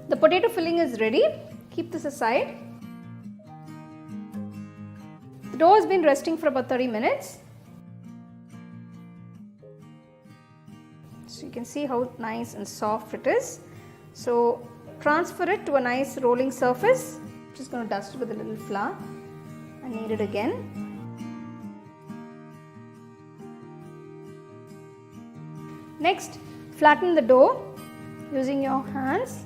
The potato filling is ready. Keep this aside. The dough has been resting for about 30 minutes. So you can see how nice and soft it is. So transfer it to a nice rolling surface. Just going to dust it with a little flour and knead it again. Next, flatten the dough using your hands.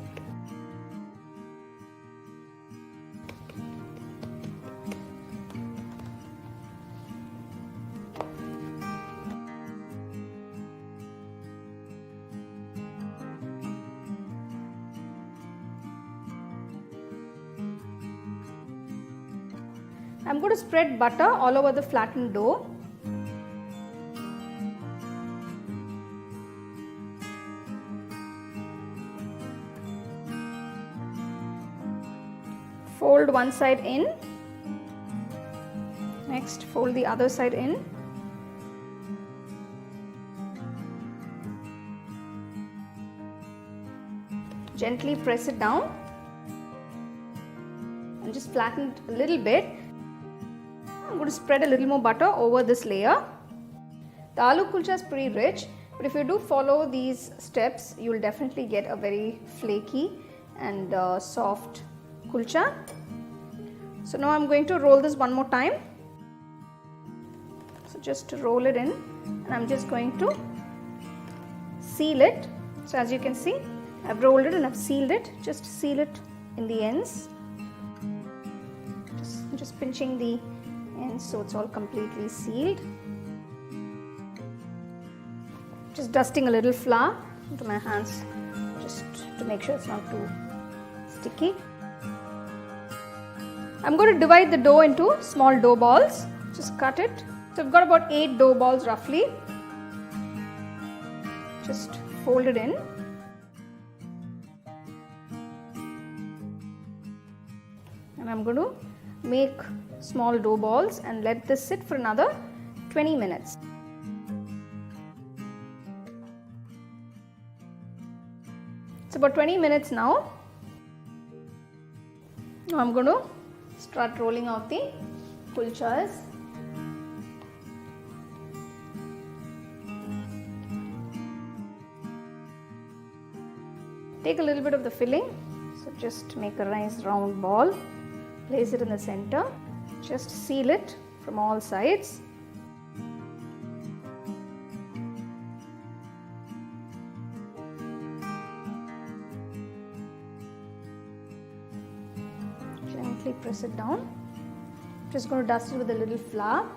I'm going to spread butter all over the flattened dough. Fold one side in. Next, fold the other side in. Gently press it down and just flatten it a little bit. I'm going to spread a little more butter over this layer. The aloo kulcha is pretty rich, but if you do follow these steps, you will definitely get a very flaky and soft kulcha. So now I'm going to roll this one more time. So just roll it in, and I'm just going to seal it. So as you can see, I've rolled it and I've sealed it. Just seal it in the ends. Just pinching the ends so it's all completely sealed. Just dusting a little flour into my hands just to make sure it's not too sticky. I'm going to divide the dough into small dough balls. Just cut it. So I've got about 8 dough balls roughly. Just fold it in. And I'm going to make small dough balls and let this sit for another 20 minutes. It's about 20 minutes now. Now I'm going to start rolling out the kulchas. Take a little bit of the filling, so just make a nice round ball. Place it in the center. Just seal it from all sides. Gently press it down. Just going to dust it with a little flour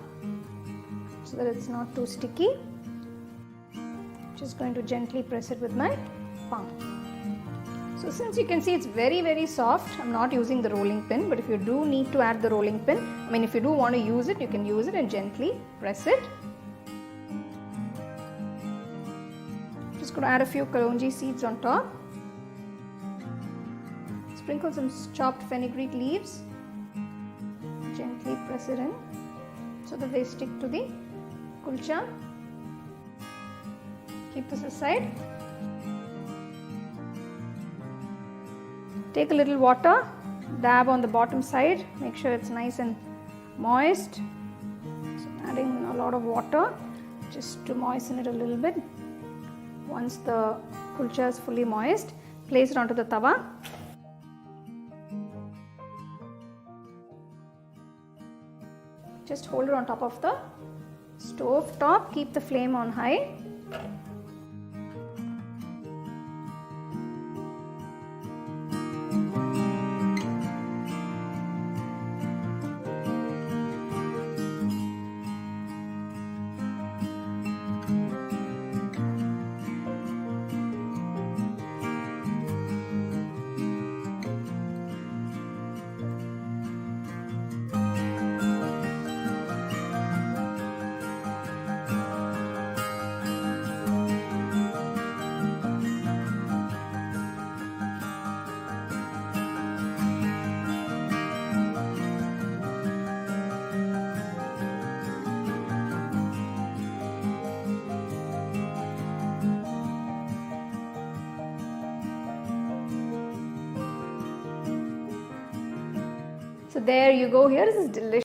so that it's not too sticky. Just going to gently press it with my palm. So since you can see it's very soft, I'm not using the rolling pin, but if you do need to add the rolling pin, if you do want to use it, you can use it and gently press it. Just going to add a few Kalonji seeds on top. Sprinkle some chopped fenugreek leaves. Gently press it in so that they stick to the kulcha. Keep this aside. Take a little water, dab on the bottom side, make sure it's nice and moist. So adding a lot of water just to moisten it a little bit. Once the kulcha is fully moist, place it onto the tawa. Just hold it on top of the stove top, keep the flame on high. So there you go. Here is this delicious